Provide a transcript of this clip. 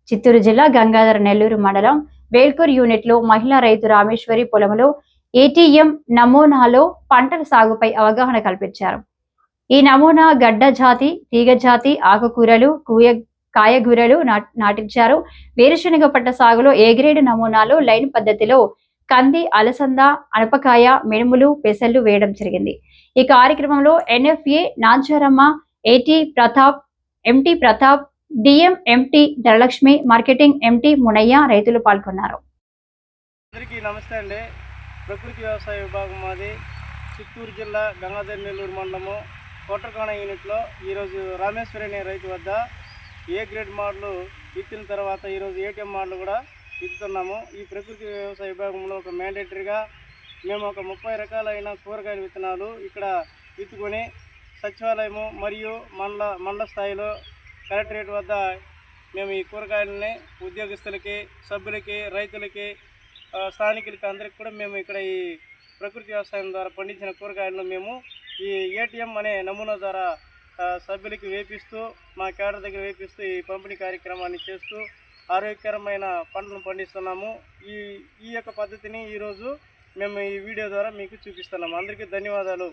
చిత్తూరు జిల్లా గంగాధర నెల్లూరు మండలం వేల్కూర్ యూనిట్ లో మహిళా రైతు రామేశ్వరి పొలంలో ఏటీఎం నమూనాలో పంటల సాగుపై అవగాహన కల్పించారు. ఈ నమూనా గడ్డ జాతి, తీగ జాతి, ఆకుకూరలు, కాయగూరలు నాటించారు. వేరుశనగ పంట సాగులో ఏ గ్రేడ్ నమూనాలో లైన్ పద్ధతిలో కంది, అలసంద, అనపకాయ, మినుములు, పెసళ్లు వేయడం జరిగింది. ఈ కార్యక్రమంలో ఎన్ఎఫ్ఏ నాంచారమ్మ, ఏటీ Pratap, empty Pratap, DM empty Dhanalakshmi, marketing empty Munayya రైతులు పాల్గొన్నారు. అందరికీ నమస్తే అండి. ప్రకృతి వ్యవసాయ విభాగం మాది చిత్తూరు జిల్లా గంగాధర నెల్లూరు మండలము కోటరకోణ యూనిట్లో ఈరోజు రామేశ్వరి అనే రైతు వద్ద ఏ గ్రేడ్ మోడల్ విత్తిన తర్వాత ఈరోజు ఏటీఎం మోడల్ కూడా విత్తుతున్నాము. ఈ ప్రకృతి వ్యవసాయ విభాగంలో ఒక మ్యాండేటరీగా మేము ఒక 30 రకాలైన కూరగాయల విత్తనాలు ఇక్కడ విత్తుకొని సచివాలయము మరియు మండల స్థాయిలో కలెక్టరేట్ వద్ద మేము ఈ కూరగాయలని ఉద్యోగస్తులకి, సభ్యులకి, రైతులకి, స్థానికులకి అందరికి కూడా మేము ఇక్కడ ఈ ప్రకృతి వ్యవసాయం ద్వారా పండించిన కూరగాయలను మేము ఈ ఏటీఎం అనే నమూనా ద్వారా సభ్యులకి వేపిస్తూ, మా కేడర్ దగ్గర వేపిస్తూ ఈ పంపిణీ కార్యక్రమాన్ని చేస్తూ ఆరోగ్యకరమైన పంటలను పండిస్తున్నాము. ఈ యొక్క పద్ధతిని ఈరోజు మేము ఈ వీడియో ద్వారా మీకు చూపిస్తున్నాము. అందరికీ ధన్యవాదాలు.